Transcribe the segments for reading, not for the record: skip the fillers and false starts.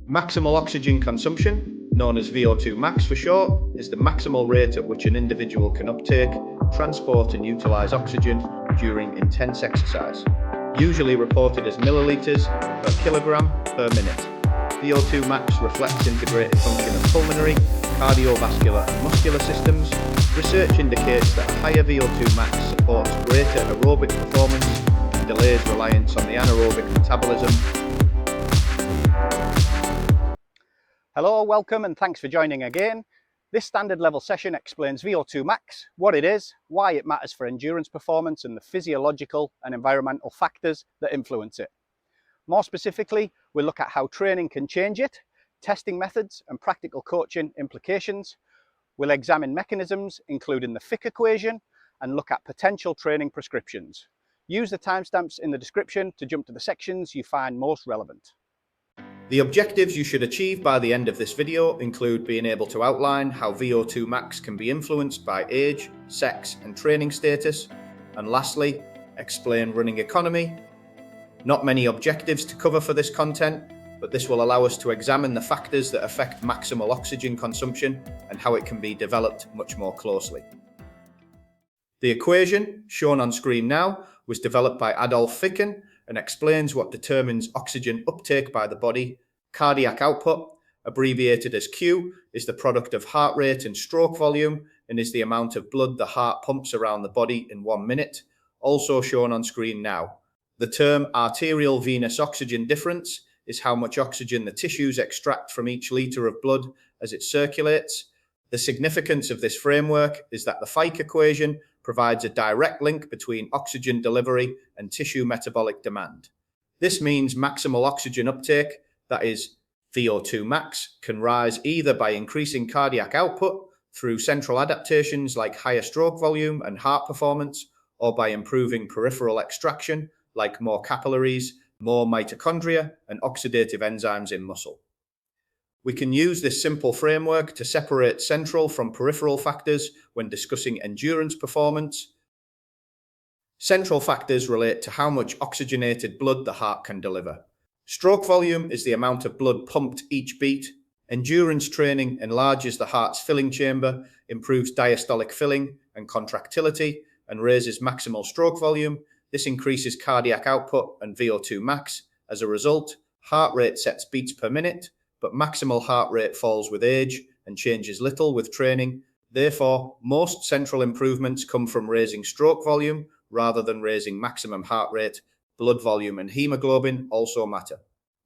Maximal oxygen consumption, known as VO₂ max for short, is the maximal rate at which an individual can uptake, transport and utilise oxygen during intense exercise, usually reported as millilitres per kilogram per minute. VO₂ max reflects integrated function of pulmonary, cardiovascular and muscular systems. Research indicates that a higher VO₂ max supports greater aerobic performance and delays reliance on the anaerobic metabolism. Hello, welcome and thanks for joining again. This standard level session explains VO₂ max, what it is, why it matters for endurance performance and the physiological and environmental factors that influence it. More specifically, we'll look at how training can change it, testing methods and practical coaching implications. We'll examine mechanisms, including the Fick equation, and look at potential training prescriptions. Use the timestamps in the description to jump to the sections you find most relevant. The objectives you should achieve by the end of this video include being able to outline how VO₂ max can be influenced by age, sex and training status, and lastly, explain running economy. Not many objectives to cover for this content, but this will allow us to examine the factors that affect maximal oxygen consumption and how it can be developed much more closely. The equation, shown on screen now, was developed by Adolf Fick and explains what determines oxygen uptake by the body. Cardiac output, abbreviated as Q, is the product of heart rate and stroke volume and is the amount of blood the heart pumps around the body in 1 minute, also shown on screen now. The term arterial venous oxygen difference is how much oxygen the tissues extract from each litre of blood as it circulates. The significance of this framework is that the Fick equation provides a direct link between oxygen delivery and tissue metabolic demand. This means maximal oxygen uptake, that is VO₂ max, can rise either by increasing cardiac output through central adaptations like higher stroke volume and heart performance, or by improving peripheral extraction like more capillaries, more mitochondria and oxidative enzymes in muscle. We can use this simple framework to separate central from peripheral factors when discussing endurance performance. Central factors relate to how much oxygenated blood the heart can deliver. Stroke volume is the amount of blood pumped each beat. Endurance training enlarges the heart's filling chamber, improves diastolic filling and contractility, and raises maximal stroke volume. This increases cardiac output and VO₂ max. As a result, heart rate sets beats per minute, but maximal heart rate falls with age and changes little with training. Therefore, most central improvements come from raising stroke volume rather than raising maximum heart rate. Blood volume and hemoglobin also matter.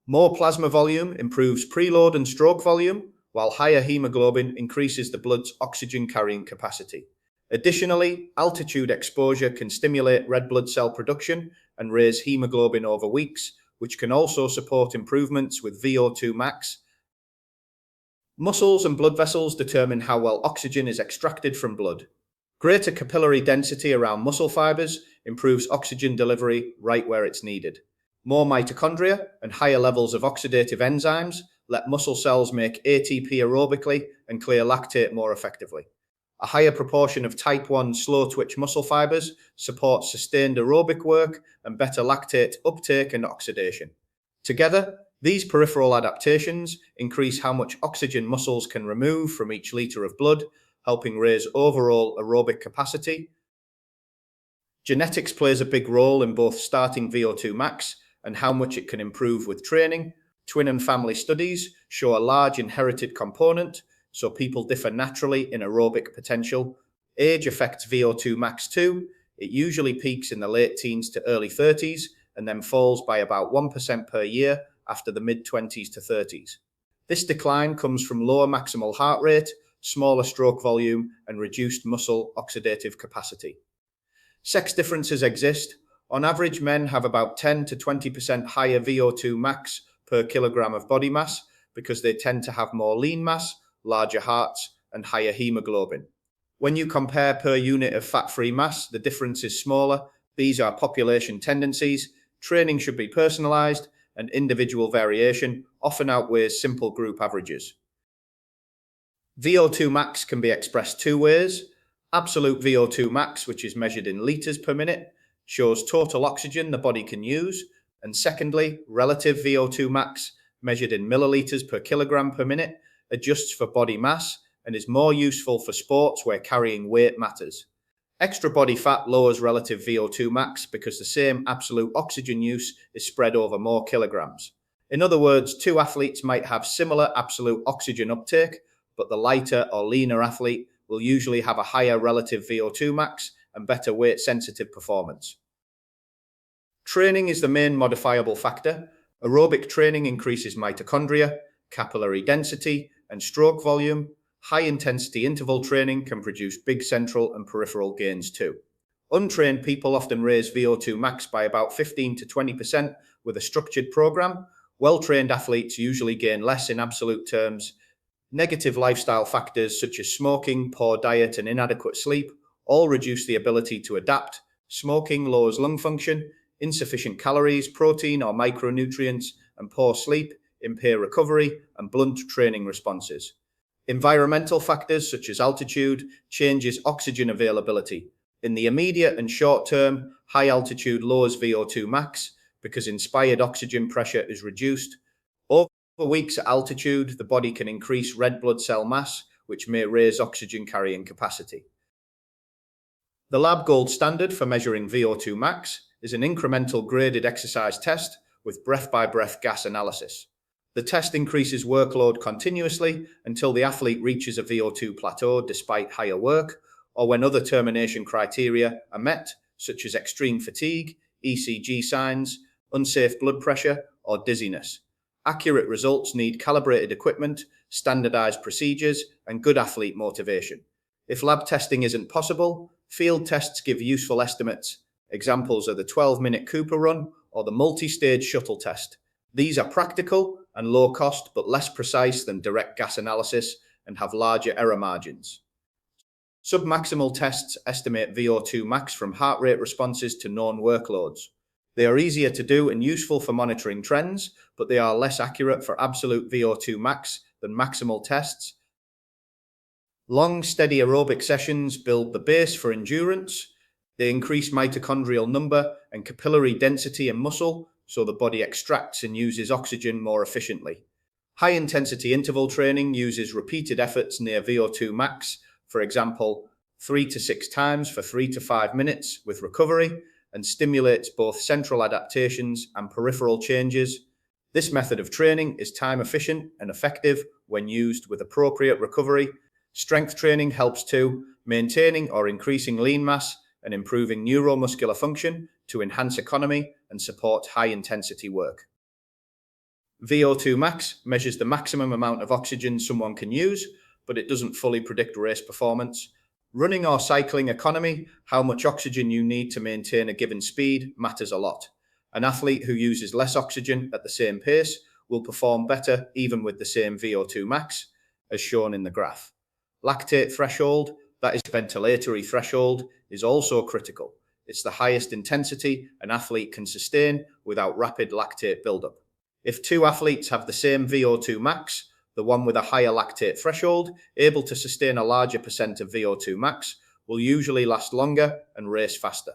More plasma volume improves preload and stroke volume, while higher hemoglobin increases the blood's oxygen carrying capacity. Additionally, altitude exposure can stimulate red blood cell production and raise hemoglobin over weeks, which can also support improvements with VO₂ max. Muscles and blood vessels determine how well oxygen is extracted from blood. Greater capillary density around muscle fibers improves oxygen delivery right where it's needed. More mitochondria and higher levels of oxidative enzymes let muscle cells make ATP aerobically and clear lactate more effectively. A higher proportion of type 1 slow-twitch muscle fibers supports sustained aerobic work and better lactate uptake and oxidation. Together, these peripheral adaptations increase how much oxygen muscles can remove from each litre of blood, helping raise overall aerobic capacity. Genetics plays a big role in both starting VO₂ max and how much it can improve with training. Twin and family studies show a large inherited component, so people differ naturally in aerobic potential. Age affects VO₂ max too. It usually peaks in the late teens to early 30s and then falls by about 1% per year after the mid-20s to 30s. This decline comes from lower maximal heart rate, smaller stroke volume, and reduced muscle oxidative capacity. Sex differences exist. On average, men have about 10 to 20% higher VO₂ max per kilogram of body mass because they tend to have more lean mass, larger hearts, and higher hemoglobin. When you compare per unit of fat-free mass, the difference is smaller. These are population tendencies. Training should be personalized, and individual variation often outweighs simple group averages. VO₂ max can be expressed two ways. Absolute VO₂ max, which is measured in litres per minute, shows total oxygen the body can use. And secondly, relative VO₂ max, measured in millilitres per kilogram per minute, adjusts for body mass and is more useful for sports where carrying weight matters. Extra body fat lowers relative VO2 max because the same absolute oxygen use is spread over more kilograms. In other words, two athletes might have similar absolute oxygen uptake, but the lighter or leaner athlete will usually have a higher relative VO2 max and better weight-sensitive performance. Training is the main modifiable factor. Aerobic training increases mitochondria, capillary density, and stroke volume. High-intensity interval training can produce big central and peripheral gains too. Untrained people often raise VO2 max by about 15 to 20% with a structured program. Well-trained athletes usually gain less in absolute terms. Negative lifestyle factors such as smoking, poor diet, and inadequate sleep all reduce the ability to adapt. Smoking lowers lung function, insufficient calories, protein, or micronutrients, and poor sleep impair recovery and blunt training responses. Environmental factors such as altitude changes oxygen availability. In the immediate and short term, high altitude lowers VO2 max because inspired oxygen pressure is reduced. Over weeks at altitude, the body can increase red blood cell mass, which may raise oxygen carrying capacity. The lab gold standard for measuring VO2 max is an incremental graded exercise test with breath-by-breath gas analysis. The test increases workload continuously until the athlete reaches a VO2 plateau despite higher work, or when other termination criteria are met, such as extreme fatigue, ECG signs, unsafe blood pressure, or dizziness. Accurate results need calibrated equipment, standardized procedures, and good athlete motivation. If lab testing isn't possible, field tests give useful estimates. Examples are the 12-minute Cooper run or the multi-stage shuttle test. These are practical and low cost, but less precise than direct gas analysis and have larger error margins. Submaximal tests estimate VO2 max from heart rate responses to known workloads. They are easier to do and useful for monitoring trends, but they are less accurate for absolute VO2 max than maximal tests. Long, steady aerobic sessions build the base for endurance. They increase mitochondrial number and capillary density in muscle, so the body extracts and uses oxygen more efficiently. High-intensity interval training uses repeated efforts near VO2 max, for example, 3 to 6 times for 3 to 5 minutes with recovery, and stimulates both central adaptations and peripheral changes. This method of training is time efficient and effective when used with appropriate recovery. Strength training helps too, maintaining or increasing lean mass and improving neuromuscular function to enhance economy and support high-intensity work. VO2 max measures the maximum amount of oxygen someone can use, but it doesn't fully predict race performance. Running or cycling economy, how much oxygen you need to maintain a given speed, matters a lot. An athlete who uses less oxygen at the same pace will perform better even with the same VO2 max, as shown in the graph. Lactate threshold, that is ventilatory threshold, is also critical. It's the highest intensity an athlete can sustain without rapid lactate buildup. If two athletes have the same VO2 max, the one with a higher lactate threshold, able to sustain a larger percent of VO2 max, will usually last longer and race faster.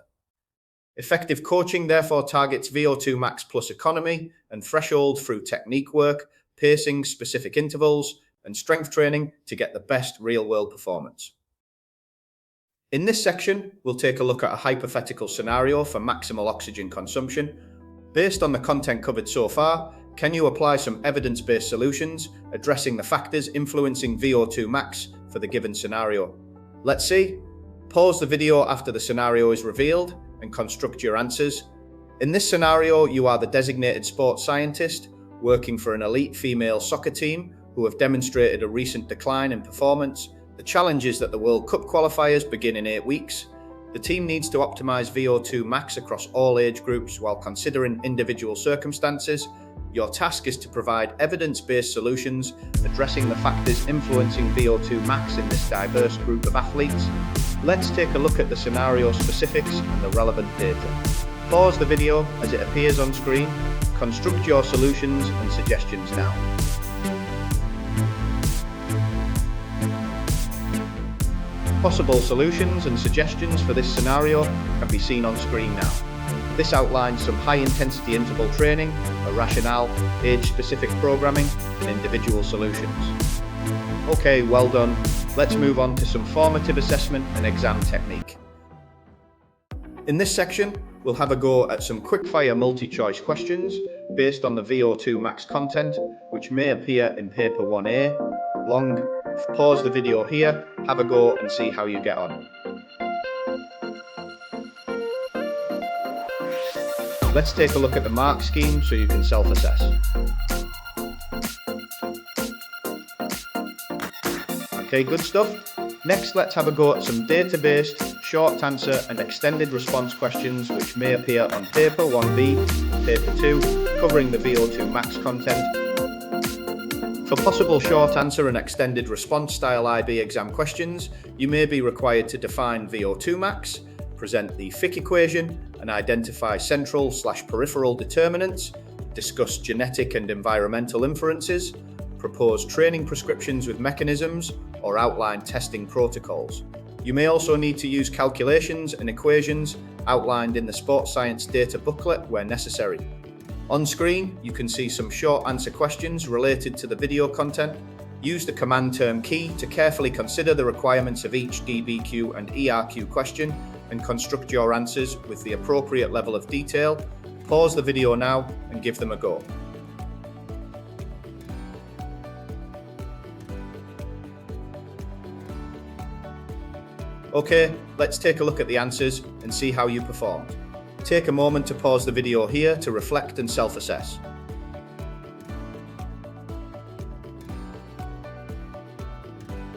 Effective coaching therefore targets VO2 max plus economy and threshold through technique work, pacing, specific intervals, and strength training to get the best real-world performance. In this section, we'll take a look at a hypothetical scenario for maximal oxygen consumption. Based on the content covered so far, can you apply some evidence-based solutions addressing the factors influencing VO2 max for the given scenario? Let's see. Pause the video after the scenario is revealed and construct your answers. In this scenario, you are the designated sports scientist working for an elite female soccer team who have demonstrated a recent decline in performance. The challenge is that the World Cup qualifiers begin in 8 weeks. The team needs to optimize VO2 max across all age groups while considering individual circumstances. Your task is to provide evidence-based solutions addressing the factors influencing VO2 max in this diverse group of athletes. Let's take a look at the scenario specifics and the relevant data. Pause the video as it appears on screen. Construct your solutions and suggestions now. Possible solutions and suggestions for this scenario can be seen on screen now. This outlines some high-intensity interval training, rationale, age-specific programming, and individual solutions. Okay, well done. Let's move on to some formative assessment and exam technique. In this section, we'll have a go at some quick-fire multi-choice questions based on the VO₂ max content, which may appear in paper 1A. Pause the video here, have a go and see how you get on. Let's take a look at the mark scheme so you can self-assess. Okay, good stuff. Next, let's have a go at some data-based, short answer and extended response questions which may appear on paper 1B, paper 2, covering the VO₂ max content. For possible short answer and extended response style IB exam questions, you may be required to define VO₂ max, present the Fick equation, and identify central/peripheral determinants, discuss genetic and environmental inferences, propose training prescriptions with mechanisms, or outline testing protocols. You may also need to use calculations and equations outlined in the sports science data booklet where necessary. On screen, you can see some short answer questions related to the video content. Use the command term key to carefully consider the requirements of each DBQ and ERQ question and construct your answers with the appropriate level of detail. Pause the video now and give them a go. Okay, let's take a look at the answers and see how you performed. Take a moment to pause the video here to reflect and self-assess.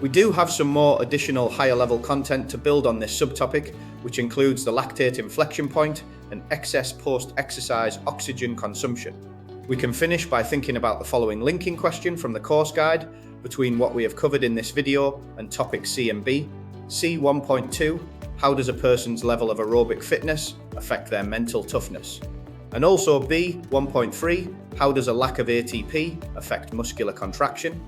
We do have some more additional higher level content to build on this subtopic, which includes the lactate inflection point and excess post-exercise oxygen consumption. We can finish by thinking about the following linking question from the course guide between what we have covered in this video and topic C and B. C1.2, how does a person's level of aerobic fitness affect their mental toughness? And also B, 1.3, how does a lack of ATP affect muscular contraction?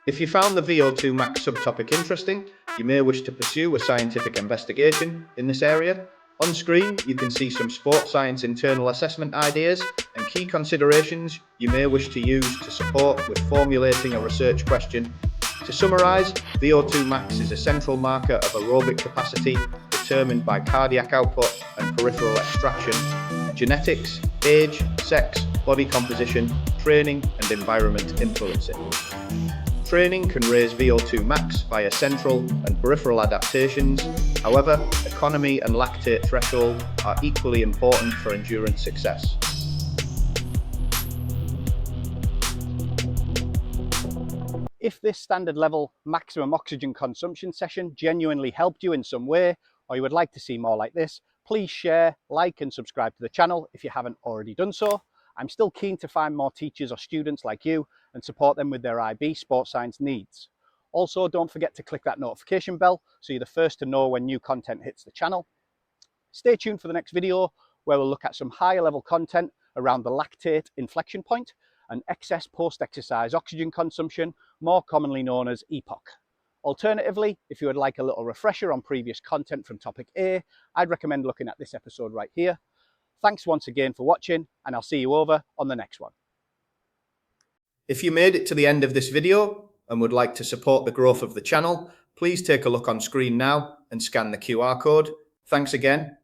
If you found the VO₂ max subtopic interesting, you may wish to pursue a scientific investigation in this area. On screen, you can see some sports science internal assessment ideas and key considerations you may wish to use to support with formulating a research question. To summarise, VO₂ max is a central marker of aerobic capacity determined by cardiac output and peripheral extraction, genetics, age, sex, body composition, training and environment influencing. Training can raise VO₂ max via central and peripheral adaptations. However, economy and lactate threshold are equally important for endurance success. If this standard level maximum oxygen consumption session genuinely helped you in some way, or you would like to see more like this, please share, like and subscribe to the channel if you haven't already done so. I'm still keen to find more teachers or students like you and support them with their IB sports science needs. Also, don't forget to click that notification bell so you're the first to know when new content hits the channel. Stay tuned for the next video where we'll look at some higher level content around the lactate inflection point and excess post-exercise oxygen consumption, more commonly known as EPOC. Alternatively, if you would like a little refresher on previous content from topic A, I'd recommend looking at this episode right here. Thanks once again for watching, and I'll see you over on the next one. If you made it to the end of this video and would like to support the growth of the channel, please take a look on screen now and scan the QR code. Thanks again,